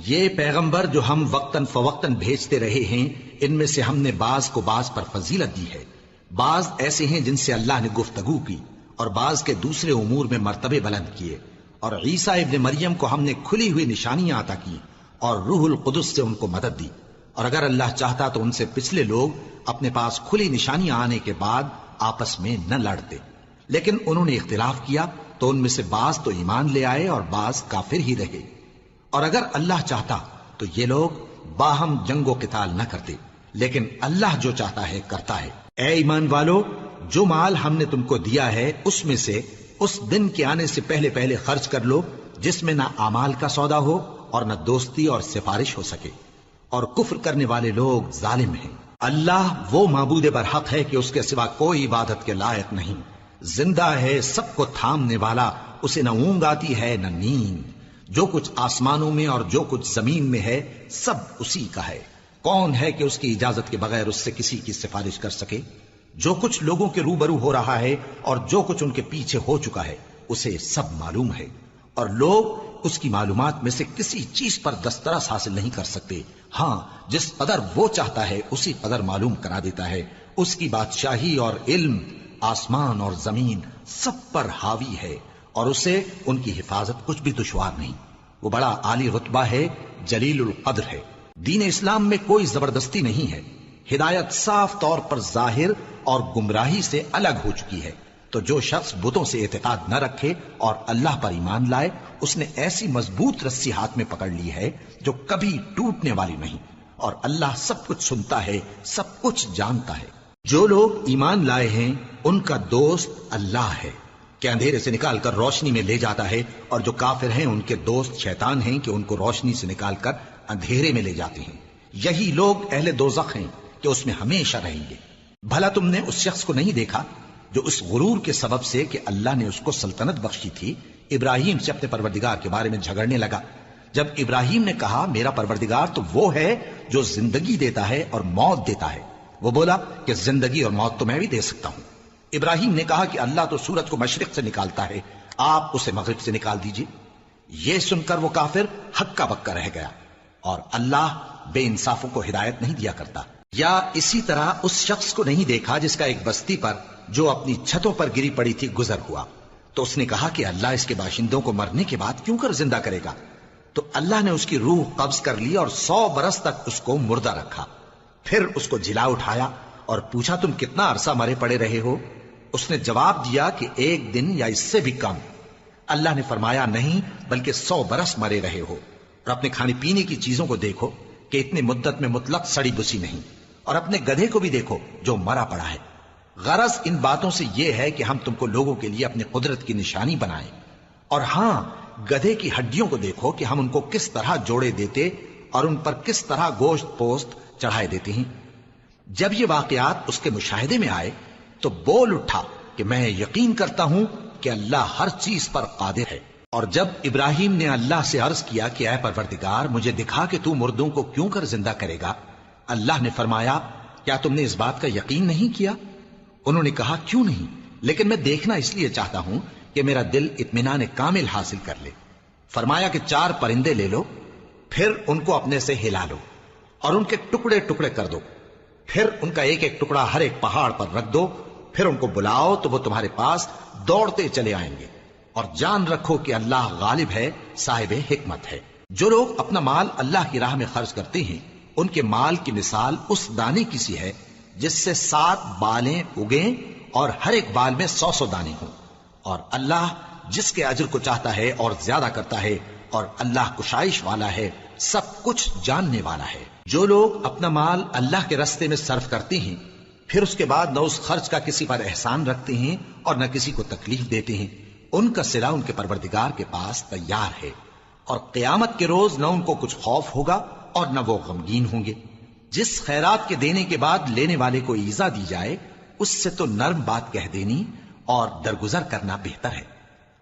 یہ پیغمبر جو ہم وقتاً فوقتاً بھیجتے رہے ہیں، ان میں سے ہم نے بعض کو بعض پر فضیلت دی ہے، بعض ایسے ہیں جن سے اللہ نے گفتگو کی، اور بعض کے دوسرے امور میں مرتبے بلند کیے، اور عیسیٰ ابن مریم کو ہم نے کھلی ہوئی نشانیاں عطا کی اور روح القدس سے ان کو مدد دی، اور اگر اللہ چاہتا تو ان سے پچھلے لوگ اپنے پاس کھلی نشانیاں آنے کے بعد آپس میں نہ لڑتے، لیکن انہوں نے اختلاف کیا تو ان میں سے بعض تو ایمان لے آئے اور بعض کافر ہی رہے، اور اگر اللہ چاہتا تو یہ لوگ باہم جنگ و قتال نہ کرتے، لیکن اللہ جو چاہتا ہے کرتا ہے۔ اے ایمان والو، جو مال ہم نے تم کو دیا ہے اس میں سے اس دن کے آنے سے پہلے پہلے خرچ کر لو جس میں نہ اعمال کا سودا ہو اور نہ دوستی اور سفارش ہو سکے، اور کفر کرنے والے لوگ ظالم ہیں۔ اللہ وہ معبود برحق ہے کہ اس کے سوا کوئی عبادت کے لائق نہیں، زندہ ہے، سب کو تھامنے والا، اسے نہ اونگ آتی ہے نہ نیند، جو کچھ آسمانوں میں اور جو کچھ زمین میں ہے سب اسی کا ہے۔ کون ہے کہ اس کی اجازت کے بغیر اس سے کسی کی سفارش کر سکے؟ جو کچھ لوگوں کے روبرو ہو رہا ہے اور جو کچھ ان کے پیچھے ہو چکا ہے اسے سب معلوم ہے، اور لوگ اس کی معلومات میں سے کسی چیز پر دسترس حاصل نہیں کر سکتے، ہاں جس قدر وہ چاہتا ہے اسی قدر معلوم کرا دیتا ہے۔ اس کی بادشاہی اور علم آسمان اور زمین سب پر حاوی ہے، اور اسے ان کی حفاظت کچھ بھی دشوار نہیں۔ وہ بڑا عالی رتبہ ہے، جلیل القدر ہے۔ دین اسلام میں کوئی زبردستی نہیں ہے، ہدایت صاف طور پر ظاہر اور گمراہی سے الگ ہو چکی ہے، تو جو شخص بتوں سے اعتقاد نہ رکھے اور اللہ پر ایمان لائے، اس نے ایسی مضبوط رسی ہاتھ میں پکڑ لی ہے جو کبھی ٹوٹنے والی نہیں، اور اللہ سب کچھ سنتا ہے، سب کچھ جانتا ہے۔ جو لوگ ایمان لائے ہیں ان کا دوست اللہ ہے کہ اندھیرے سے نکال کر روشنی میں لے جاتا ہے، اور جو کافر ہیں ان کے دوست شیطان ہیں کہ ان کو روشنی سے نکال کر اندھیرے میں لے جاتے ہیں۔ یہی لوگ اہل دوزخ ہیں کہ اس میں ہمیشہ رہیں گے۔ بھلا تم نے اس شخص کو نہیں دیکھا جو اس غرور کے سبب سے کہ اللہ نے اس کو سلطنت بخشی تھی، ابراہیم سے اپنے پروردگار کے بارے میں جھگڑنے لگا؟ جب ابراہیم نے کہا میرا پروردگار تو وہ ہے جو زندگی دیتا ہے اور موت دیتا ہے، وہ بولا کہ زندگی اور موت تو میں بھی دے سکتا ہوں۔ ابراہیم نے کہا کہ اللہ تو سورج کو مشرق سے نکالتا ہے، آپ اسے مغرب سے نکال دیجئے۔ یہ سن کر وہ کافر ہکا بکا رہ گیا، اور اللہ بے انصافوں کو ہدایت نہیں دیا کرتا۔ یا اسی طرح اس شخص کو نہیں دیکھا جس کا ایک بستی پر جو اپنی چھتوں پر گری پڑی تھی گزر ہوا، تو اس نے کہا کہ اللہ اس کے باشندوں کو مرنے کے بعد کیوں کر زندہ کرے گا؟ تو اللہ نے اس کی روح قبض کر لی اور 100 برس تک اس کو مردہ رکھا، پھر اس کو جلا اٹھایا اور پوچھا تم کتنا عرصہ مرے پڑے رہے ہو؟ اس نے جواب دیا کہ 1 دن یا اس سے بھی کم۔ اللہ نے فرمایا نہیں بلکہ 100 برس مرے رہے ہو، اور اپنے کھانے پینے کی چیزوں کو دیکھو کہ اتنی مدت میں مطلق سڑی بسی نہیں، اور اپنے گدھے کو بھی دیکھو جو مرا پڑا ہے۔ غرض ان باتوں سے یہ ہے کہ ہم تم کو لوگوں کے لیے اپنی قدرت کی نشانی بنائیں، اور ہاں گدھے کی ہڈیوں کو دیکھو کہ ہم ان کو کس طرح جوڑے دیتے اور ان پر کس طرح گوشت پوست چڑھائے دیتے ہیں۔ جب یہ واقعات اس کے مشاہدے میں آئے تو بول اٹھا کہ میں یقین کرتا ہوں کہ اللہ ہر چیز پر قادر ہے۔ اور جب ابراہیم نے اللہ سے عرض کیا کہ اے پروردگار مجھے دکھا کہ تو مردوں کو کیوں کر زندہ کرے گا، اللہ نے فرمایا کیا تم نے اس بات کا یقین نہیں کیا؟ انہوں نے کہا کیوں نہیں، لیکن میں دیکھنا اس لیے چاہتا ہوں کہ میرا دل اطمینان کامل حاصل کر لے۔ فرمایا کہ 4 پرندے لے لو، پھر ان کو اپنے سے ہلا لو اور ان کے ٹکڑے ٹکڑے کر دو، پھر ان کا ایک ایک ٹکڑا ہر ایک پہاڑ پر رکھ دو، پھر ان کو بلاؤ تو وہ تمہارے پاس دوڑتے چلے آئیں گے، اور جان رکھو کہ اللہ غالب ہے، صاحب حکمت ہے۔ جو لوگ اپنا مال اللہ کی راہ میں خرچ کرتے ہیں ان کے مال کی مثال اس دانے کی سی ہے جس سے 7 بالیں اگیں اور ہر ایک بال میں 100 دانے ہوں، اور اللہ جس کے اجر کو چاہتا ہے اور زیادہ کرتا ہے، اور اللہ کشائش والا ہے، سب کچھ جاننے والا ہے۔ جو لوگ اپنا مال اللہ کے راستے میں صرف کرتے ہیں پھر اس کے بعد نہ اس خرچ کا کسی پر احسان رکھتے ہیں اور نہ کسی کو تکلیف دیتے ہیں، ان کا صلہ ان کے پروردگار کے پاس تیار ہے، اور قیامت کے روز نہ ان کو کچھ خوف ہوگا اور نہ وہ غمگین ہوں گے۔ جس خیرات کے دینے کے بعد لینے والے کو ایذا دی جائے اس سے تو نرم بات کہہ دینی اور درگزر کرنا بہتر ہے،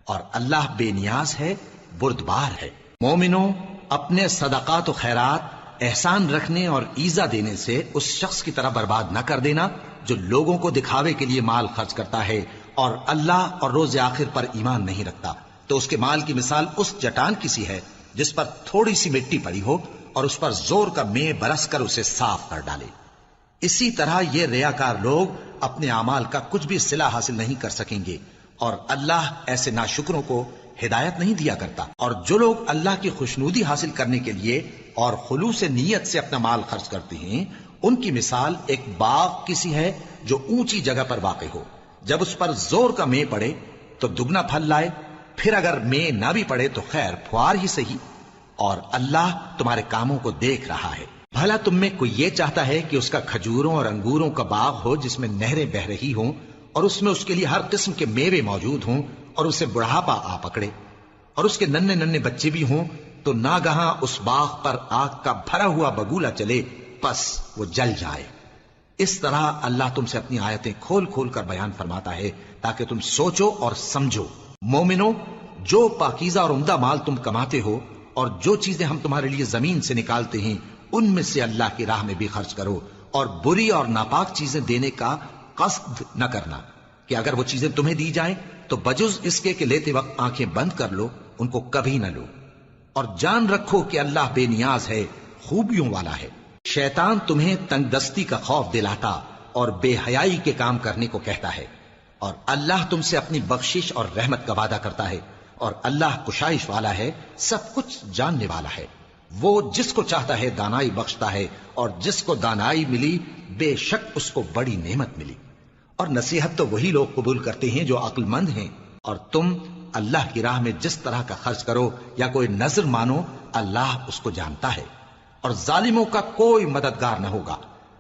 اور اللہ بے نیاز ہے، بردبار ہے۔ مومنوں، اپنے صدقات و خیرات احسان رکھنے اور ایذا دینے سے اس شخص کی طرح برباد نہ کر دینا جو لوگوں کو دکھاوے کے لیے مال خرچ کرتا ہے اور اللہ اور روز آخر پر ایمان نہیں رکھتا، تو اس کے مال کی مثال اس چٹان کی سی ہے جس پر تھوڑی سی مٹی پڑی ہو اور اس پر زور کا مے برس کر اسے صاف کر ڈالے۔ اسی طرح یہ ریاکار لوگ اپنے اعمال کا کچھ بھی صلہ حاصل نہیں کر سکیں گے، اور اللہ ایسے ناشکروں کو ہدایت نہیں دیا کرتا۔ اور جو لوگ اللہ کی خوشنودی حاصل کرنے کے لیے اور خلوص نیت سے اپنا مال خرچ کرتے ہیں، ان کی مثال ایک باغ کسی ہے جو اونچی جگہ پر واقع ہو، جب اس پر زور کا مے پڑے تو دگنا پھل لائے، پھر اگر مے نہ بھی پڑے تو خیر پھوار ہی صحیح، اور اللہ تمہارے کاموں کو دیکھ رہا ہے۔ بھلا تم میں کوئی یہ چاہتا ہے کہ اس کا کھجوروں اور انگوروں کا باغ ہو جس میں نہریں بہ رہی ہوں اور اس میں اس کے لیے ہر قسم کے میوے موجود ہوں، اور اسے بڑھاپا آ پکڑے اور اس کے ننھے ننھے بچے بھی ہوں، تو ناگہاں اس باغ پر آگ کا بھرا ہوا بگولا چلے، پس وہ جل جائے۔ اس طرح اللہ تم سے اپنی آیتیں کھول کھول کر بیان فرماتا ہے تاکہ تم سوچو اور سمجھو۔ مومنو، جو پاکیزہ اور عمدہ مال تم کماتے ہو اور جو چیزیں ہم تمہارے لیے زمین سے نکالتے ہیں ان میں سے اللہ کی راہ میں بھی خرچ کرو، اور بری اور ناپاک چیزیں دینے کا قصد نہ کرنا کہ اگر وہ چیزیں تمہیں دی جائیں تو بجز اس کے کہ لیتے وقت آنکھیں بند کر لو، ان کو کبھی نہ لو، اور جان رکھو کہ اللہ بے نیاز ہے، خوبیوں والا ہے۔ شیطان تمہیں تنگ دستی کا خوف دلاتا اور بے حیائی کے کام کرنے کو کہتا ہے، اور اللہ تم سے اپنی بخشش اور رحمت کا وعدہ کرتا ہے، اور اللہ کشائش والا ہے، سب کچھ جاننے والا ہے۔ وہ جس کو چاہتا ہے دانائی بخشتا ہے، اور جس کو دانائی ملی بے شک اس کو بڑی نعمت ملی۔ اور نصیحت تو وہی لوگ قبول کرتے ہیں جو عقل مند ہیں، اور تم اللہ کی راہ میں جس طرح کا خرچ کرو یا کوئی نظر مانو، اللہ اس کو جانتا ہے، اور ظالموں کا کوئی مددگار نہ ہوگا۔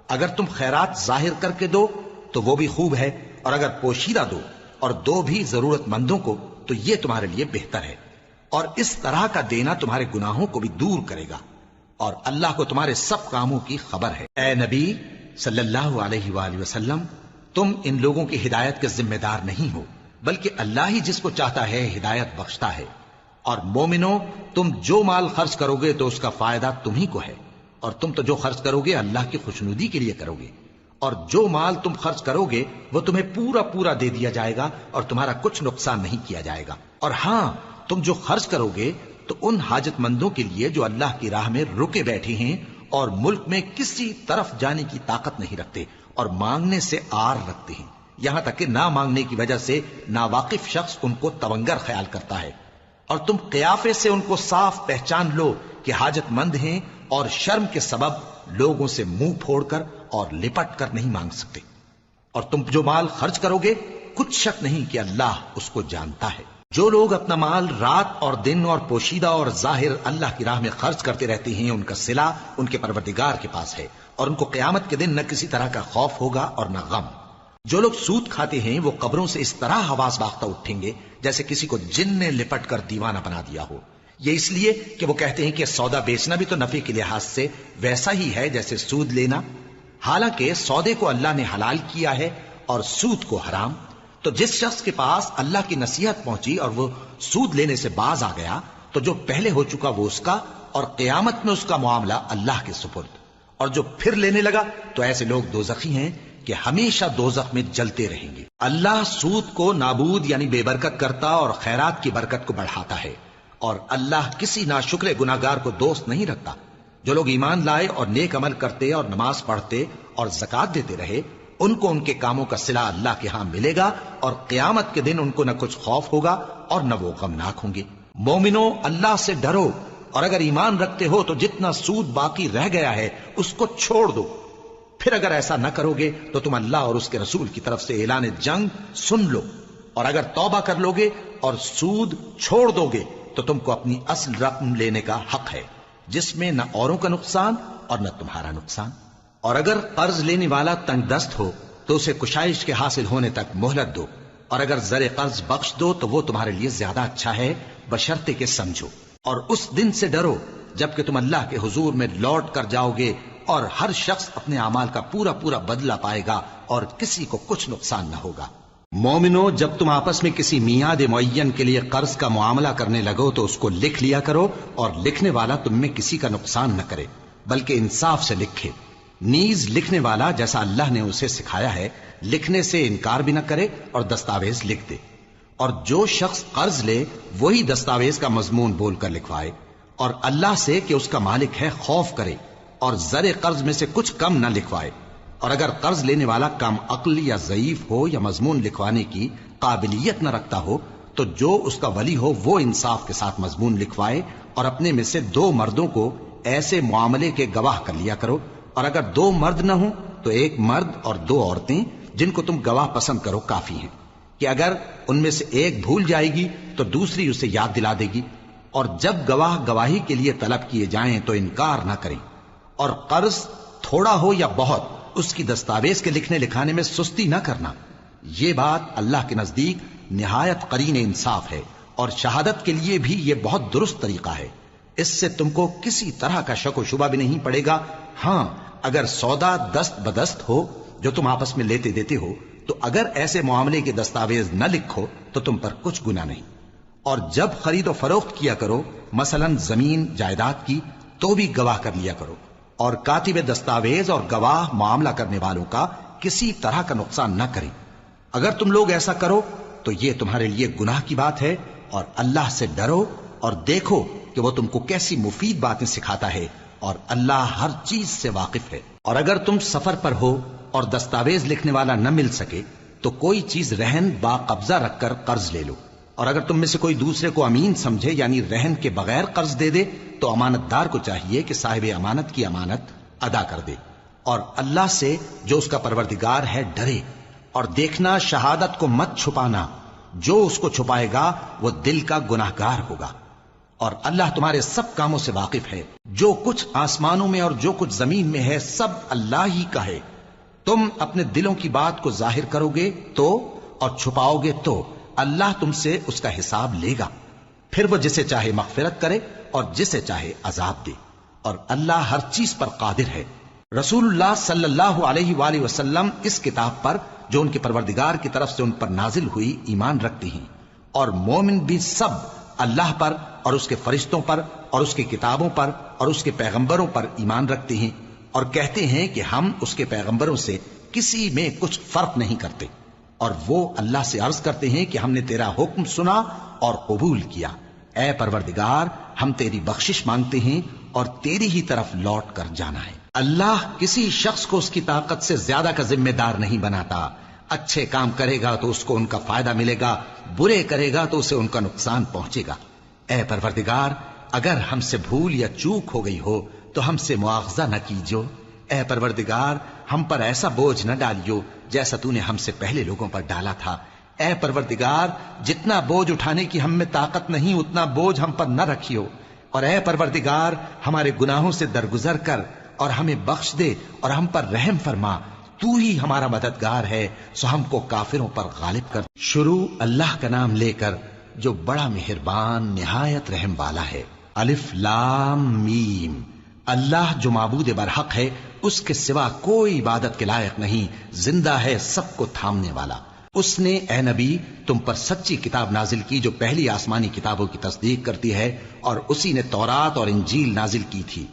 اگر تم خیرات ظاہر کر کے دو تو وہ بھی خوب ہے، اور اگر پوشیدہ دو اور دو بھی ضرورت مندوں کو تو یہ تمہارے لیے بہتر ہے، اور اس طرح کا دینا تمہارے گناہوں کو بھی دور کرے گا، اور اللہ کو تمہارے سب کاموں کی خبر ہے۔ اے نبی صلی اللہ علیہ وآلہ وسلم، تم ان لوگوں کی ہدایت کے ذمہ دار نہیں ہو، بلکہ اللہ ہی جس کو چاہتا ہے ہدایت بخشتا ہے۔ اور مومنو، تم جو مال خرچ کرو گے تو اس کا فائدہ تمہیں کو ہے، اور تم تو جو خرچ کرو گے اللہ کی خوشنودی کے لیے کرو گے، اور جو مال تم خرچ کرو گے وہ تمہیں پورا پورا دے دیا جائے گا، اور تمہارا کچھ نقصان نہیں کیا جائے گا۔ اور ہاں، تم جو خرچ کرو گے تو ان حاجت مندوں کے لیے جو اللہ کی راہ میں رکے بیٹھے ہیں اور ملک میں کسی طرف جانے کی طاقت نہیں رکھتے اور مانگنے سے آر رکھتے ہیں، یہاں تک کہ نہ مانگنے کی وجہ سے ناواقف شخص ان کو تونگر خیال کرتا ہے، اور تم قیافے سے ان کو صاف پہچان لو کہ حاجت مند ہیں، اور شرم کے سبب لوگوں سے منہ پھوڑ کر اور لپٹ کر نہیں مانگ سکتے۔ اور تم جو مال خرچ کرو گے کچھ شک نہیں کہ اللہ اس کو جانتا ہے۔ جو لوگ اپنا مال رات اور دن اور پوشیدہ اور ظاہر اللہ کی راہ میں خرچ کرتے رہتے ہیں، ان کا صلہ ان کے پروردگار کے پاس ہے، اور ان کو قیامت کے دن نہ کسی طرح کا خوف ہوگا اور نہ غم۔ جو لوگ سود کھاتے ہیں وہ قبروں سے اس طرح حواس باختہ اٹھیں گے جیسے کسی کو جن نے لپٹ کر دیوانہ بنا دیا ہو، یہ اس لیے کہ وہ کہتے ہیں کہ سودا بیچنا بھی تو نفع کے لحاظ سے ویسا ہی ہے جیسے سود لینا، حالانکہ سودے کو اللہ نے حلال کیا ہے اور سود کو حرام۔ تو جس شخص کے پاس اللہ کی نصیحت پہنچی اور وہ سود لینے سے باز آ گیا تو جو پہلے ہو چکا وہ اس کا، اور قیامت میں اس کا معاملہ اللہ کے سپرد، اور جو پھر لینے لگا تو ایسے لوگ دوزخی ہیں کہ ہمیشہ دوزخ میں جلتے رہیں گے۔ اللہ سود کو نابود یعنی بے برکت کرتا اور خیرات کی برکت کو بڑھاتا ہے، اور اللہ کسی ناشکر گناہگار کو دوست نہیں رکھتا۔ جو لوگ ایمان لائے اور نیک عمل کرتے اور نماز پڑھتے اور زکات دیتے رہے، ان کو ان کے کاموں کا صلہ اللہ کے ہاں ملے گا، اور قیامت کے دن ان کو نہ کچھ خوف ہوگا اور نہ وہ غمناک ہوں گے۔ مومنو، اللہ سے ڈرو، اور اگر ایمان رکھتے ہو تو جتنا سود باقی رہ گیا ہے اس کو چھوڑ دو، پھر اگر ایسا نہ کرو گے تو تم اللہ اور اس کے رسول کی طرف سے اعلان جنگ سن لو، اور اگر توبہ کر لو گے اور سود چھوڑ دو گے تو تم کو اپنی اصل رقم لینے کا حق ہے، جس میں نہ اوروں کا نقصان اور نہ تمہارا نقصان۔ اور اگر قرض لینے والا تنگ دست ہو تو اسے کشائش کے حاصل ہونے تک مہلت دو، اور اگر زر قرض بخش دو تو وہ تمہارے لیے زیادہ اچھا ہے، بشرطے کہ سمجھو۔ اور اس دن سے ڈرو جبکہ تم اللہ کے حضور میں لوٹ کر جاؤ گے، اور ہر شخص اپنے اعمال کا پورا پورا بدلہ پائے گا، اور کسی کو کچھ نقصان نہ ہوگا۔ مومنو، جب تم آپس میں کسی میعاد معین کے لیے قرض کا معاملہ کرنے لگو تو اس کو لکھ لیا کرو، اور لکھنے والا تم میں کسی کا نقصان نہ کرے بلکہ انصاف سے لکھے۔ نیز لکھنے والا جیسا اللہ نے اسے سکھایا ہے لکھنے سے انکار بھی نہ کرے اور دستاویز لکھ دے، اور جو شخص قرض لے وہی دستاویز کا مضمون بول کر لکھوائے، اور اللہ سے کہ اس کا مالک ہے خوف کرے اور زر قرض میں سے کچھ کم نہ لکھوائے، اور اگر قرض لینے والا کم عقل یا ضعیف ہو یا مضمون لکھوانے کی قابلیت نہ رکھتا ہو تو جو اس کا ولی ہو وہ انصاف کے ساتھ مضمون لکھوائے، اور اپنے میں سے 2 مردوں کو ایسے معاملے کے گواہ کر لیا کرو، اور اگر 2 مرد نہ ہوں تو 1 مرد اور 2 عورتیں جن کو تم گواہ پسند کرو کافی ہیں، کہ اگر ان میں سے ایک بھول جائے گی تو دوسری اسے یاد دلا دے گی، اور جب گواہ گواہی کے لیے طلب کیے جائیں تو انکار نہ کریں، اور قرض تھوڑا ہو یا بہت اس کی دستاویز کے لکھنے لکھانے میں سستی نہ کرنا، یہ بات اللہ کے نزدیک نہایت قرین انصاف ہے، اور شہادت کے لیے بھی یہ بہت درست طریقہ ہے، اس سے تم کو کسی طرح کا شک و شبہ بھی نہیں پڑے گا۔ ہاں اگر سودا دست بدست ہو جو تم آپس میں لیتے دیتے ہو تو اگر ایسے معاملے کے دستاویز نہ لکھو تو تم پر کچھ گناہ نہیں، اور جب خرید و فروخت کیا کرو مثلا زمین جائیداد کی تو بھی گواہ کر لیا کرو، اور کاتب دستاویز اور گواہ معاملہ کرنے والوں کا کسی طرح کا نقصان نہ کریں، اگر تم لوگ ایسا کرو تو یہ تمہارے لیے گناہ کی بات ہے، اور اللہ سے ڈرو اور دیکھو کہ وہ تم کو کیسی مفید باتیں سکھاتا ہے، اور اللہ ہر چیز سے واقف ہے۔ اور اگر تم سفر پر ہو اور دستاویز لکھنے والا نہ مل سکے تو کوئی چیز رہن با قبضہ رکھ کر قرض لے لو، اور اگر تم میں سے کوئی دوسرے کو امین سمجھے یعنی رہن کے بغیر قرض دے دے تو امانت دار کو چاہیے کہ صاحب امانت کی امانت ادا کر دے، اور اللہ سے جو اس کا پروردگار ہے ڈرے، اور دیکھنا شہادت کو مت چھپانا، جو اس کو چھپائے گا وہ دل کا گناہگار ہوگا، اور اللہ تمہارے سب کاموں سے واقف ہے، جو کچھ آسمانوں میں اور جو کچھ زمین میں ہے سب اللہ ہی کا ہے، تم اپنے دلوں کی بات کو ظاہر کرو گے تو اور چھپاؤ گے تو اللہ تم سے اس کا حساب لے گا، پھر وہ جسے چاہے مغفرت کرے اور جسے چاہے عذاب دے، اور اللہ ہر چیز پر قادر ہے۔ رسول اللہ صلی اللہ علیہ وآلہ وسلم اس کتاب پر جو ان کے پروردگار کی طرف سے ان پر نازل ہوئی ایمان رکھتے ہیں، اور مومن بھی سب اللہ پر اور اس کے فرشتوں پر اور اس کی کتابوں پر اور اس کے پیغمبروں پر ایمان رکھتے ہیں، اور کہتے ہیں کہ ہم اس کے پیغمبروں سے کسی میں کچھ فرق نہیں کرتے، اور وہ اللہ سے عرض کرتے ہیں کہ ہم نے تیرا حکم سنا اور قبول کیا، اے پروردگار ہم تیری بخشش مانگتے ہیں اور تیری ہی طرف لوٹ کر جانا ہے۔ اللہ کسی شخص کو اس کی طاقت سے زیادہ کا ذمہ دار نہیں بناتا، اچھے کام کرے گا تو اس کو ان کا فائدہ ملے گا، برے کرے گا تو اسے ان کا نقصان پہنچے گا۔ اے پروردگار اگر ہم سے بھول یا چوک ہو گئی ہو تو ہم سے مواخذہ نہ کیجو، اے پروردگار ہم پر ایسا بوجھ نہ ڈالیو جیسا تو نے ہم سے پہلے لوگوں پر ڈالا تھا، اے پروردگار جتنا بوجھ اٹھانے کی ہم میں طاقت نہیں اتنا بوجھ ہم پر نہ رکھیو، اور اے پروردگار ہمارے گناہوں سے درگزر کر اور ہمیں بخش دے اور ہم پر رحم فرما، تو ہی ہمارا مددگار ہے، سو ہم کو کافروں پر غالب کر۔ شروع اللہ کا نام لے کر جو بڑا مہربان نہایت رحم والا ہے۔ الف لام میم، اللہ جو معبود برحق ہے اس کے سوا کوئی عبادت کے لائق نہیں، زندہ ہے سب کو تھامنے والا۔ اس نے اے نبی تم پر سچی کتاب نازل کی جو پہلی آسمانی کتابوں کی تصدیق کرتی ہے، اور اسی نے تورات اور انجیل نازل کی تھی،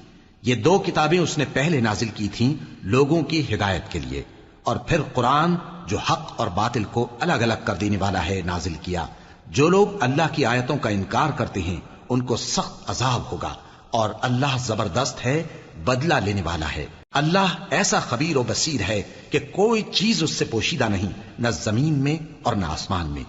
یہ 2 کتابیں اس نے پہلے نازل کی تھیں لوگوں کی ہدایت کے لیے، اور پھر قرآن جو حق اور باطل کو الگ الگ کر دینے والا ہے نازل کیا۔ جو لوگ اللہ کی آیتوں کا انکار کرتے ہیں ان کو سخت عذاب ہوگا، اور اللہ زبردست ہے، بدلہ لینے والا ہے۔ اللہ ایسا خبیر و بصیر ہے کہ کوئی چیز اس سے پوشیدہ نہیں، نہ زمین میں اور نہ آسمان میں۔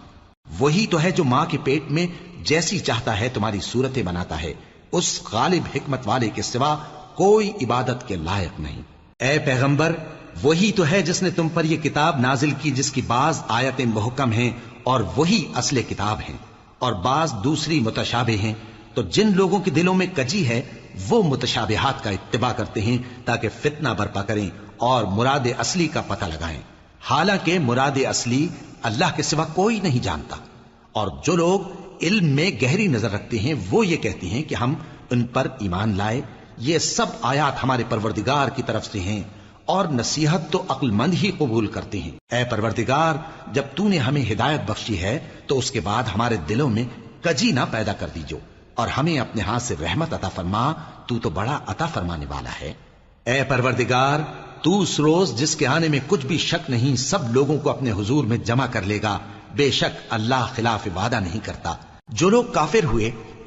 وہی تو ہے جو ماں کے پیٹ میں جیسی چاہتا ہے تمہاری صورتیں بناتا ہے، اس غالب حکمت والے کے سوا کوئی عبادت کے لائق نہیں۔ اے پیغمبر وہی تو ہے جس نے تم پر یہ کتاب نازل کی جس کی بعض آیتیں محکم ہیں اور وہی اصل کتاب ہیں، اور بعض دوسری متشابہ ہیں، تو جن لوگوں کے دلوں میں کجی ہے وہ متشابہات کا اتباع کرتے ہیں تاکہ فتنہ برپا کریں اور مراد اصلی کا پتہ لگائیں، حالانکہ مراد اصلی اللہ کے سوا کوئی نہیں جانتا۔ اور جو لوگ علم میں گہری نظر رکھتے ہیں وہ یہ کہتے ہیں کہ ہم ان پر ایمان لائے، یہ سب آیات ہمارے پروردگار کی طرف سے ہیں، اور نصیحت تو عقل مند ہی قبول کرتے ہیں۔ اے پروردگار جب تو نے ہمیں ہدایت بخشی ہے تو اس کے بعد ہمارے دلوں میں کجی نہ پیدا کر دیجو، اور ہمیں اپنے ہاتھ سے رحمت عطا فرما، تو بڑا عطا فرمانے والا ہے۔ اے پروردگار تو اس روز جس کے آنے میں کچھ بھی شک نہیں سب لوگوں کو اپنے حضور میں جمع کر لے گا، بے شک اللہ خلاف وعدہ نہیں کرتا۔ جو لوگ کافر ہوئے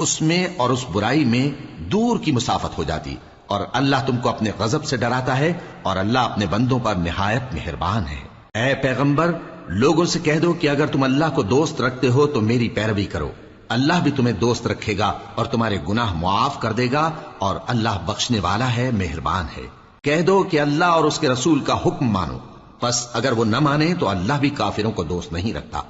اس میں اور اس برائی میں دور کی مسافت ہو جاتی، اور اللہ تم کو اپنے غضب سے ڈراتا ہے، اور اللہ اپنے بندوں پر نہایت مہربان ہے۔ اے پیغمبر، لوگوں سے کہہ دو کہ اگر تم اللہ کو دوست رکھتے ہو تو میری پیروی کرو، اللہ بھی تمہیں دوست رکھے گا اور تمہارے گناہ معاف کر دے گا، اور اللہ بخشنے والا ہے، مہربان ہے۔ کہہ دو کہ اللہ اور اس کے رسول کا حکم مانو، پس اگر وہ نہ مانے تو اللہ بھی کافروں کو دوست نہیں رکھتا۔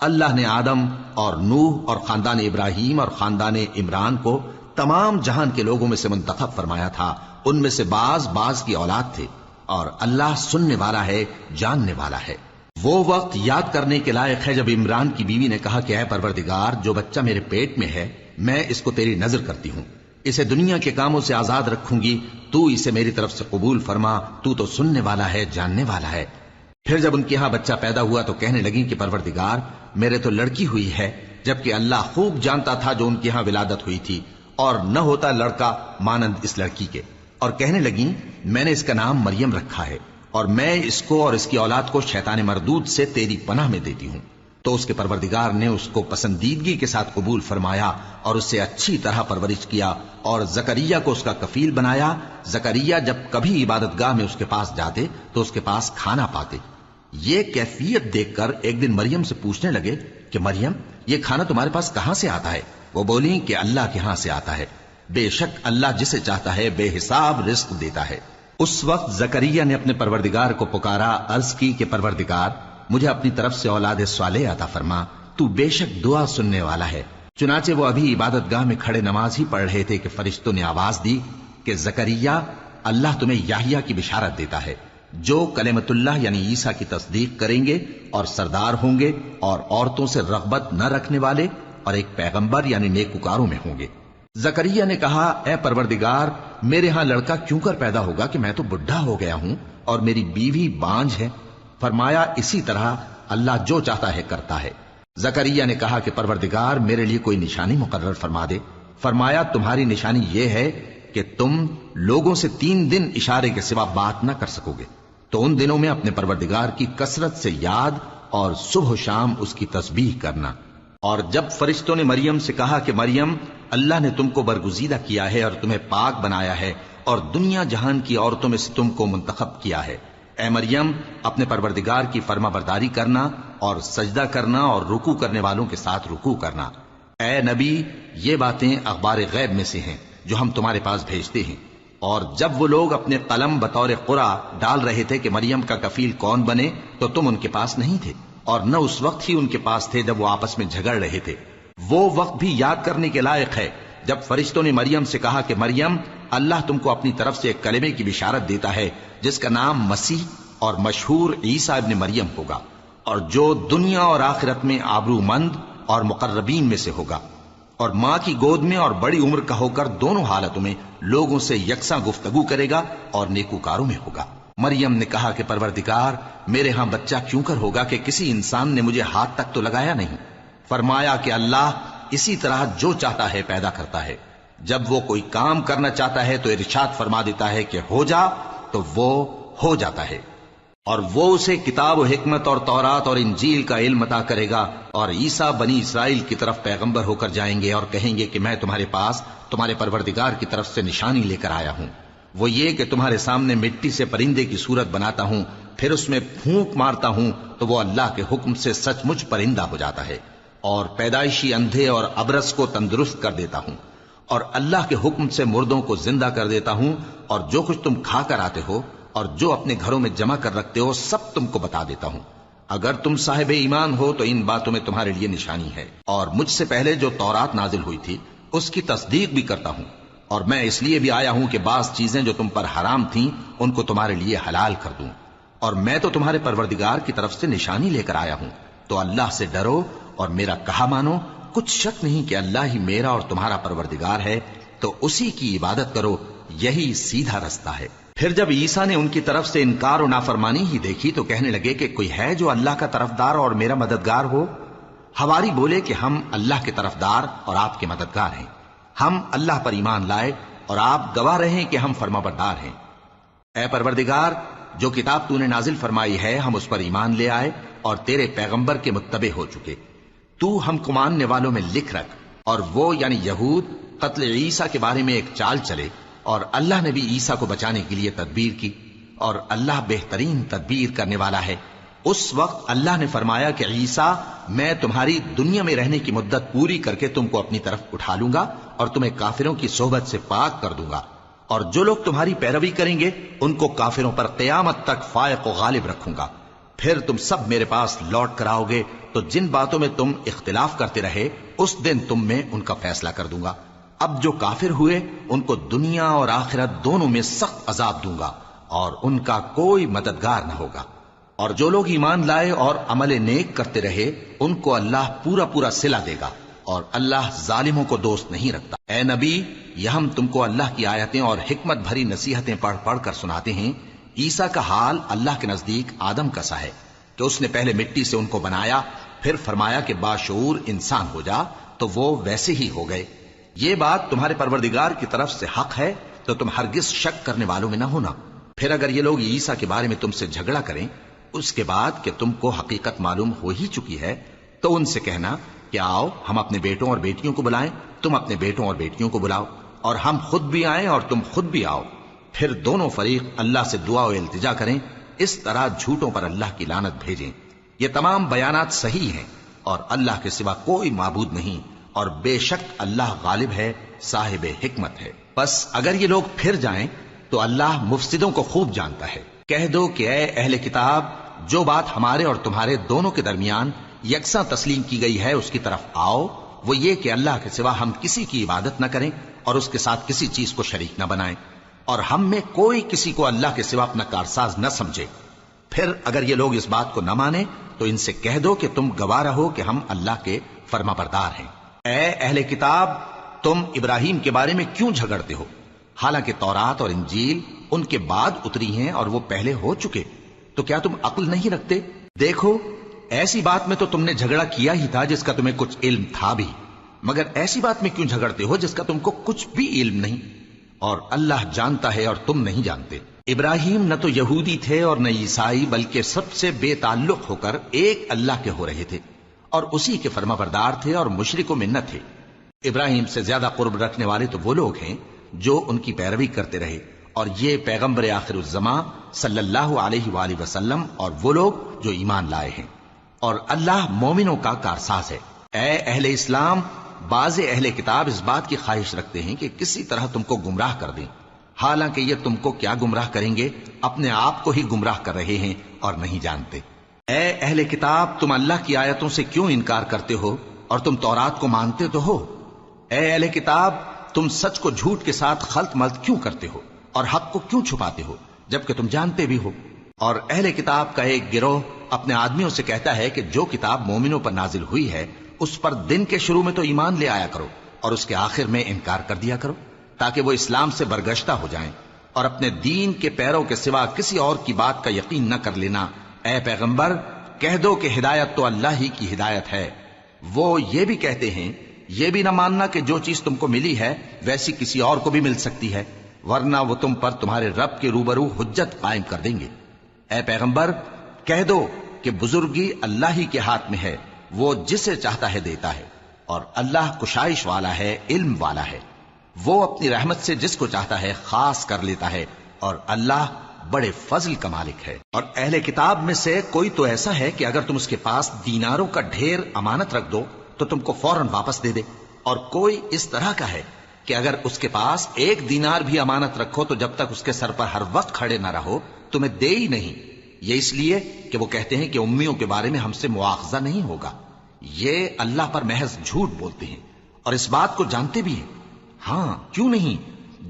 اللہ نے آدم اور نوح اور خاندان ابراہیم اور خاندان عمران کو تمام جہان کے لوگوں میں سے منتخب فرمایا تھا، ان میں سے بعض کی اولاد تھے، اور اللہ سننے والا ہے، جاننے والا ہے۔ وہ وقت یاد کرنے کے لائق ہے جب عمران کی بیوی نے کہا کہ اے پروردگار، جو بچہ میرے پیٹ میں ہے میں اس کو تیری نذر کرتی ہوں، اسے دنیا کے کاموں سے آزاد رکھوں گی، تو اسے میری طرف سے قبول فرما، تو سننے والا ہے، جاننے والا ہے۔ پھر جب ان کے ہاں بچہ پیدا ہوا تو کہنے لگی کہ پروردگار، میرے تو لڑکی ہوئی ہے، جبکہ اللہ خوب جانتا تھا جو ان کے ہاں ولادت ہوئی تھی، اور نہ ہوتا لڑکا مانند اس لڑکی کے۔ اور کہنے لگی میں نے اس کا نام مریم رکھا ہے، اور میں اس کو اور اس کی اولاد کو شیطان مردود سے تیری پناہ میں دیتی ہوں۔ تو اس کے پروردگار نے اس کو پسندیدگی کے ساتھ قبول فرمایا اور اسے اچھی طرح پرورش کیا، اور زکریا کو اس کا کفیل بنایا۔ زکریا جب کبھی عبادت گاہ میں اس کے پاس جاتے تو اس کے پاس کھانا پاتے۔ یہ کیفیت دیکھ کر ایک دن مریم سے پوچھنے لگے کہ مریم، یہ کھانا تمہارے پاس کہاں سے آتا ہے؟ وہ بولی کہ اللہ کے ہاں سے آتا ہے، بے شک اللہ جسے چاہتا ہے بے حساب رزق دیتا ہے۔ اس وقت زکریا نے اپنے پروردگار کو پکارا، عرض کی کہ پروردگار، مجھے اپنی طرف سے اولاد صالح عطا فرما، تو بے شک دعا سننے والا ہے۔ چنانچہ وہ ابھی عبادت گاہ میں کھڑے نماز ہی پڑھ رہے تھے کہ فرشتوں نے آواز دی کہ زکریا، اللہ تمہیں یحییٰ کی بشارت دیتا ہے، جو کلمت اللہ یعنی عیسیٰ کی تصدیق کریں گے اور سردار ہوں گے، اور عورتوں سے رغبت نہ رکھنے والے، اور ایک پیغمبر یعنی نیکوکاروں میں ہوں گے۔ زکریا نے کہا، اے پروردگار، میرے ہاں لڑکا کیوں کر پیدا ہوگا کہ میں تو بڈھا ہو گیا ہوں اور میری بیوی بانجھ ہے؟ فرمایا، اسی طرح اللہ جو چاہتا ہے کرتا ہے۔ زکریا نے کہا کہ پروردگار، میرے لیے کوئی نشانی مقرر فرما دے۔ فرمایا، تمہاری نشانی یہ ہے کہ تم لوگوں سے 3 دن اشارے کے سوا بات نہ کر سکو گے، تو ان دنوں میں اپنے پروردگار کی کثرت سے یاد اور صبح و شام اس کی تسبیح کرنا۔ اور جب فرشتوں نے مریم سے کہا کہ مریم، اللہ نے تم کو برگزیدہ کیا ہے اور تمہیں پاک بنایا ہے اور دنیا جہان کی عورتوں میں سے تم کو منتخب کیا ہے، اے مریم، اپنے پروردگار کی فرما برداری کرنا اور سجدہ کرنا اور رکوع کرنے والوں کے ساتھ رکوع کرنا۔ اے نبی، یہ باتیں اخبار غیب میں سے ہیں جو ہم تمہارے پاس بھیجتے ہیں۔ اور جب وہ لوگ اپنے قلم بطور قرعہ ڈال رہے تھے کہ مریم کا کفیل کون بنے تو تم ان کے پاس نہیں تھے، اور نہ اس وقت ہی ان کے پاس تھے جب وہ آپس میں جھگڑ رہے تھے۔ وہ وقت بھی یاد کرنے کے لائق ہے جب فرشتوں نے مریم سے کہا کہ مریم، اللہ تم کو اپنی طرف سے ایک کلمے کی بشارت دیتا ہے جس کا نام مسیح اور مشہور عیسیٰ ابن مریم ہوگا، اور جو دنیا اور آخرت میں آبرو مند اور مقربین میں سے ہوگا، اور ماں کی گود میں اور بڑی عمر کا ہو کر دونوں حالتوں میں لوگوں سے یکساں گفتگو کرے گا اور نیکوکاروں میں ہوگا۔ مریم نے کہا کہ پروردگار، میرے ہاں بچہ کیوں کر ہوگا کہ کسی انسان نے مجھے ہاتھ تک تو لگایا نہیں؟ فرمایا کہ اللہ اسی طرح جو چاہتا ہے پیدا کرتا ہے، جب وہ کوئی کام کرنا چاہتا ہے تو ارشاد فرما دیتا ہے کہ ہو جا، تو وہ ہو جاتا ہے۔ اور وہ اسے کتاب و حکمت اور تورات اور انجیل کا علم عطا کرے گا، اور عیسیٰ بنی اسرائیل کی طرف پیغمبر ہو کر جائیں گے اور کہیں گے کہ میں تمہارے پاس تمہارے پروردگار کی طرف سے نشانی لے کر آیا ہوں، وہ یہ کہ تمہارے سامنے مٹی سے پرندے کی صورت بناتا ہوں، پھر اس میں پھونک مارتا ہوں تو وہ اللہ کے حکم سے سچ مچ پرندہ ہو جاتا ہے، اور پیدائشی اندھے اور ابرص کو تندرست کر دیتا ہوں، اور اللہ کے حکم سے مردوں کو زندہ کر دیتا ہوں، اور جو کچھ تم کھا کر آتے ہو اور جو اپنے گھروں میں جمع کر رکھتے ہو سب تم کو بتا دیتا ہوں۔ اگر تم صاحب ایمان ہو تو ان باتوں میں تمہارے لیے نشانی ہے، اور مجھ سے پہلے جو تورات نازل ہوئی تھی اس کی تصدیق بھی کرتا ہوں، اور میں اس لیے بھی آیا ہوں کہ بعض چیزیں جو تم پر حرام تھیں ان کو تمہارے لیے حلال کر دوں، اور میں تو تمہارے پروردگار کی طرف سے نشانی لے کر آیا ہوں، تو اللہ سے ڈرو اور میرا کہا مانو۔ کچھ شک نہیں کہ اللہ ہی میرا اور تمہارا پروردگار ہے، تو اسی کی عبادت کرو، یہی سیدھا رستہ ہے۔ پھر جب عیسیٰ نے ان کی طرف سے انکار و نافرمانی ہی دیکھی تو کہنے لگے کہ کوئی ہے جو اللہ کا طرفدار اور میرا مددگار ہو؟ حواری بولے کہ ہم اللہ کے طرفدار اور آپ کے مددگار ہیں، ہم اللہ پر ایمان لائے اور آپ گواہ رہیں کہ ہم فرما بردار ہیں۔ اے پروردگار، جو کتاب تو نے نازل فرمائی ہے ہم اس پر ایمان لے آئے اور تیرے پیغمبر کے متبع ہو چکے، تو ہم کو ماننے والوں میں لکھ رکھ اور وہ یعنی یہود قتل عیسیٰ کے بارے میں ایک چال چلے، اور اللہ نے بھی عیسیٰ کو بچانے کے لیے تدبیر کی، اور اللہ بہترین تدبیر کرنے والا ہے۔ اس وقت اللہ نے فرمایا کہ عیسیٰ، میں تمہاری دنیا میں رہنے کی مدت پوری کر کے تم کو اپنی طرف اٹھا لوں گا اور تمہیں کافروں کی صحبت سے پاک کر دوں گا، اور جو لوگ تمہاری پیروی کریں گے ان کو کافروں پر قیامت تک فائق و غالب رکھوں گا۔ پھر تم سب میرے پاس لوٹ کر آؤ گے تو جن باتوں میں تم اختلاف کرتے رہے اس دن تم میں ان کا فیصلہ کر دوں گا۔ اب جو کافر ہوئے ان کو دنیا اور آخرت دونوں میں سخت عذاب دوں گا اور ان کا کوئی مددگار نہ ہوگا۔ اور جو لوگ ایمان لائے اور عمل نیک کرتے رہے ان کو اللہ پورا پورا صلہ دے گا، اور اللہ ظالموں کو دوست نہیں رکھتا۔ اے نبی، یہ ہم تم کو اللہ کی آیتیں اور حکمت بھری نصیحتیں پڑھ پڑھ کر سناتے ہیں۔ عیسیٰ کا حال اللہ کے نزدیک آدم کا سا ہے کہ اس نے پہلے مٹی سے ان کو بنایا، پھر فرمایا کہ باشعور انسان ہو جا، تو وہ ویسے ہی ہو گئے۔ یہ بات تمہارے پروردگار کی طرف سے حق ہے، تو تم ہرگز شک کرنے والوں میں نہ ہونا۔ پھر اگر یہ لوگ عیسیٰ کے بارے میں تم سے جھگڑا کریں اس کے بعد کہ تم کو حقیقت معلوم ہو ہی چکی ہے، تو ان سے کہنا کہ آؤ ہم اپنے بیٹوں اور بیٹیوں کو بلائیں، تم اپنے بیٹوں اور بیٹیوں کو بلاؤ، اور ہم خود بھی آئیں اور تم خود بھی آؤ، پھر دونوں فریق اللہ سے دعا و التجا کریں، اس طرح جھوٹوں پر اللہ کی لعنت بھیجیں۔ یہ تمام بیانات صحیح ہیں، اور اللہ کے سوا کوئی معبود نہیں، اور بے شک اللہ غالب ہے، صاحب حکمت ہے۔ بس اگر یہ لوگ پھر جائیں تو اللہ مفسدوں کو خوب جانتا ہے۔ کہہ دو کہ اے اہل کتاب، جو بات ہمارے اور تمہارے دونوں کے درمیان یکساں تسلیم کی گئی ہے اس کی طرف آؤ، وہ یہ کہ اللہ کے سوا ہم کسی کی عبادت نہ کریں اور اس کے ساتھ کسی چیز کو شریک نہ بنائیں، اور ہم میں کوئی کسی کو اللہ کے سوا اپنا کارساز نہ سمجھے۔ پھر اگر یہ لوگ اس بات کو نہ مانیں تو ان سے کہہ دو کہ تم گواہ رہو کہ ہم اللہ کے فرما بردار ہیں۔ اے اہل کتاب، تم ابراہیم کے بارے میں کیوں جھگڑتے ہو، حالانکہ تورات اور انجیل ان کے بعد اتری ہیں اور وہ پہلے ہو چکے؟ تو کیا تم عقل نہیں رکھتے؟ دیکھو، ایسی بات میں تو تم نے جھگڑا کیا ہی تھا جس کا تمہیں کچھ علم تھا بھی، مگر ایسی بات میں کیوں جھگڑتے ہو جس کا تم کو کچھ بھی علم نہیں؟ اور اللہ جانتا ہے اور تم نہیں جانتے۔ ابراہیم نہ تو یہودی تھے اور نہ عیسائی، بلکہ سب سے بے تعلق ہو کر ایک اللہ کے ہو رہے تھے، اور اسی کے فرما بردار تھے اور مشرکوں میں نہ تھے۔ ابراہیم سے زیادہ قرب رکھنے والے تو وہ لوگ ہیں جو ان کی پیروی کرتے رہے، اور یہ پیغمبر آخر الزماں صلی اللہ علیہ وآلہ وسلم اور وہ لوگ جو ایمان لائے ہیں، اور اللہ مومنوں کا کارساز ہے۔ اے اہل اسلام، بعض اہل کتاب اس بات کی خواہش رکھتے ہیں کہ کسی طرح تم کو گمراہ کر دیں، حالانکہ یہ تم کو کیا گمراہ کریں گے، اپنے آپ کو ہی گمراہ کر رہے ہیں اور نہیں جانتے۔ اے اہل کتاب، تم اللہ کی آیتوں سے کیوں انکار کرتے ہو اور تم تورات کو مانتے تو ہو؟ اے اہل کتاب، تم سچ کو جھوٹ کے ساتھ خلط ملط کیوں کرتے ہو اور حق کو کیوں چھپاتے ہو جبکہ تم جانتے بھی ہو؟ اور اہل کتاب کا ایک گروہ اپنے آدمیوں سے کہتا ہے کہ جو کتاب مومنوں پر نازل ہوئی ہے اس پر دن کے شروع میں تو ایمان لے آیا کرو اور اس کے آخر میں انکار کر دیا کرو، تاکہ وہ اسلام سے برگشتہ ہو جائیں، اور اپنے دین کے پیروں کے سوا کسی اور کی بات کا یقین نہ کر لینا۔ اے پیغمبر، کہہ دو کہ ہدایت تو اللہ ہی کی ہدایت ہے۔ وہ یہ بھی کہتے ہیں، یہ بھی نہ ماننا کہ جو چیز تم کو ملی ہے ویسی کسی اور کو بھی مل سکتی ہے، ورنہ وہ تم پر تمہارے رب کے روبرو حجت قائم کر دیں گے۔ اے پیغمبر، کہہ دو کہ بزرگی اللہ ہی کے ہاتھ میں ہے، وہ جسے چاہتا ہے دیتا ہے، اور اللہ کشائش والا ہے، علم والا ہے، وہ اپنی رحمت سے جس کو چاہتا ہے خاص کر لیتا ہے، اور اللہ بڑے فضل کا مالک ہے۔ اور اہل کتاب میں سے کوئی تو ایسا ہے کہ اگر تم اس کے پاس دیناروں کا ڈھیر امانت رکھ دو تو تم کو فوراً واپس دے دے، اور کوئی اس طرح کا ہے کہ اگر اس کے پاس 1 دینار بھی امانت رکھو تو جب تک اس کے سر پر ہر وقت کھڑے نہ رہو تمہیں دے ہی نہیں۔ یہ اس لیے کہ وہ کہتے ہیں کہ امیوں کے بارے میں ہم سے مواخذہ نہیں ہوگا۔ یہ اللہ پر محض جھوٹ بولتے ہیں اور اس بات کو جانتے بھی ہیں۔ ہاں، کیوں نہیں؟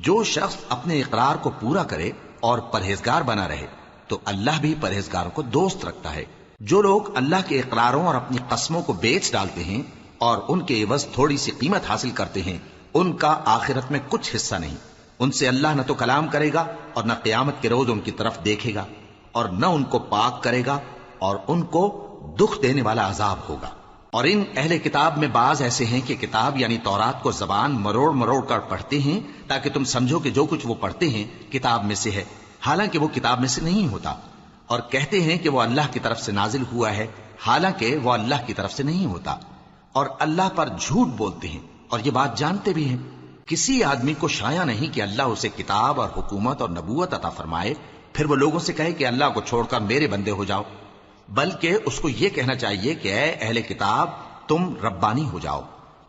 جو شخص اپنے اقرار کو پورا کرے اور پرہیزگار بنا رہے تو اللہ بھی پرہیزگاروں کو دوست رکھتا ہے۔ جو لوگ اللہ کے اقراروں اور اپنی قسموں کو بیچ ڈالتے ہیں اور ان کے عوض تھوڑی سی قیمت حاصل کرتے ہیں، ان کا آخرت میں کچھ حصہ نہیں۔ ان سے اللہ نہ تو کلام کرے گا اور نہ قیامت کے روز ان کی طرف دیکھے گا، اور نہ ان کو پاک کرے گا، اور ان کو دکھ دینے والا عذاب ہوگا۔ اور ان اہل کتاب میں بعض ایسے ہیں کہ کتاب یعنی تورات کو زبان مروڑ مروڑ کر پڑھتے ہیں تاکہ تم سمجھو کہ جو کچھ وہ پڑھتے ہیں کتاب میں سے ہے، حالانکہ وہ کتاب میں سے نہیں ہوتا، اور کہتے ہیں کہ وہ اللہ کی طرف سے نازل ہوا ہے، حالانکہ وہ اللہ کی طرف سے نہیں ہوتا، اور اللہ پر جھوٹ بولتے ہیں اور یہ بات جانتے بھی ہیں۔ کسی آدمی کو شایع نہیں کہ اللہ اسے کتاب اور حکومت اور نبوت عطا فرمائے پھر وہ لوگوں سے کہے کہ اللہ کو چھوڑ کر میرے بندے ہو جاؤ، بلکہ اس کو یہ کہنا چاہیے کہ اے اہل کتاب تم ربانی ہو جاؤ،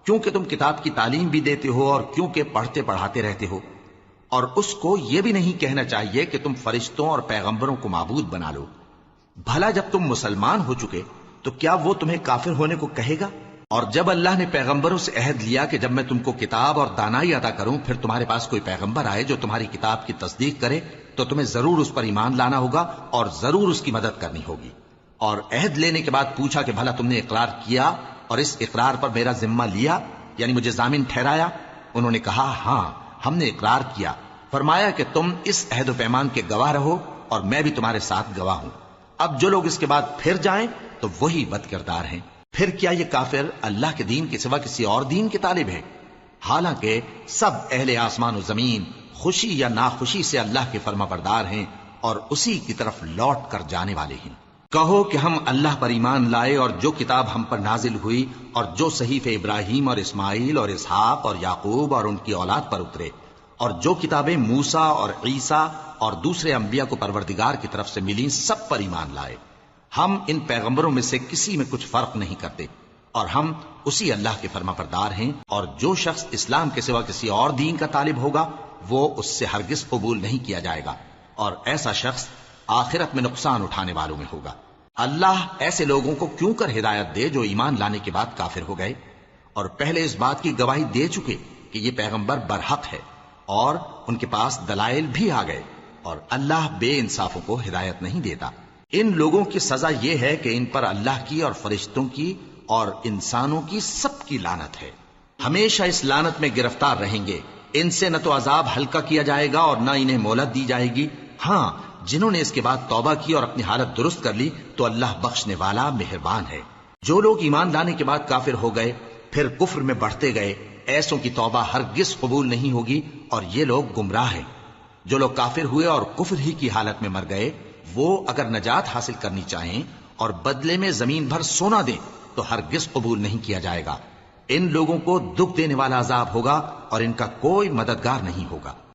کیونکہ تم کتاب کی تعلیم بھی دیتے ہو اور کیونکہ پڑھتے پڑھاتے رہتے ہو۔ اور اس کو یہ بھی نہیں کہنا چاہیے کہ تم فرشتوں اور پیغمبروں کو معبود بنا لو۔ بھلا جب تم مسلمان ہو چکے تو کیا وہ تمہیں کافر ہونے کو کہے گا؟ اور جب اللہ نے پیغمبروں سے عہد لیا کہ جب میں تم کو کتاب اور دانائی عطا کروں پھر تمہارے پاس کوئی پیغمبر آئے جو تمہاری کتاب کی تصدیق کرے تو تمہیں ضرور اس پر ایمان لانا ہوگا اور ضرور اس کی مدد کرنی ہوگی۔ اور عہد لینے کے بعد پوچھا کہ بھلا تم نے اقرار کیا اور اس اقرار پر میرا ذمہ لیا، یعنی مجھے ضامن ٹھہرایا؟ انہوں نے کہا ہاں ہم نے اقرار کیا۔ فرمایا کہ تم اس عہد و پیمان کے گواہ رہو اور میں بھی تمہارے ساتھ گواہ ہوں۔ اب جو لوگ اس کے بعد پھر جائیں تو وہی بد کردار ہیں۔ پھر کیا یہ کافر اللہ کے دین کے سوا کسی اور دین کے طالب ہیں؟ حالانکہ سب اہل آسمان و زمین خوشی یا ناخوشی سے اللہ کے فرما بردار ہیں اور اسی کی طرف لوٹ کر جانے والے ہیں۔ کہو کہ ہم اللہ پر ایمان لائے اور جو کتاب ہم پر نازل ہوئی اور جو صحیفے ابراہیم اور اسماعیل اور اسحاق اور یعقوب اور ان کی اولاد پر اترے اور جو کتابیں موسیٰ اور عیسیٰ اور دوسرے انبیاء کو پروردگار کی طرف سے ملیں سب پر ایمان لائے۔ ہم ان پیغمبروں میں سے کسی میں کچھ فرق نہیں کرتے اور ہم اسی اللہ کے فرما بردار ہیں، اور جو شخص اسلام کے سوا کسی اور دین کا طالب ہوگا وہ اس سے ہرگز قبول نہیں کیا جائے گا، اور ایسا شخص آخرت میں نقصان اٹھانے والوں میں ہوگا۔ اللہ ایسے لوگوں کو کیوں کر ہدایت دے جو ایمان لانے کے بعد کافر ہو گئے اور پہلے اس بات کی گواہی دے چکے کہ یہ پیغمبر برحق ہے اور ان کے پاس دلائل بھی آ گئے، اور اللہ بے انصافوں کو ہدایت نہیں دیتا۔ ان لوگوں کی سزا یہ ہے کہ ان پر اللہ کی اور فرشتوں کی اور انسانوں کی سب کی لعنت ہے، ہمیشہ اس لعنت میں گرفتار رہیں گے۔ ان سے نہ تو عذاب ہلکا کیا جائے گا اور نہ انہیں مہلت دی جائے گی۔ ہاں جنہوں نے اس کے بعد توبہ کی اور اپنی حالت درست کر لی تو اللہ بخشنے والا مہربان ہے۔ جو لوگ ایمان لانے کے بعد کافر ہو گئے پھر کفر میں بڑھتے گئے ایسوں کی توبہ ہرگز قبول نہیں ہوگی اور یہ لوگ گمراہ ہیں۔ جو لوگ کافر ہوئے اور کفر ہی کی حالت میں مر گئے وہ اگر نجات حاصل کرنی چاہیں اور بدلے میں زمین بھر سونا دیں تو ہرگز قبول نہیں کیا جائے گا۔ ان لوگوں کو دکھ دینے والا عذاب ہوگا اور ان کا کوئی مددگار نہیں ہوگا۔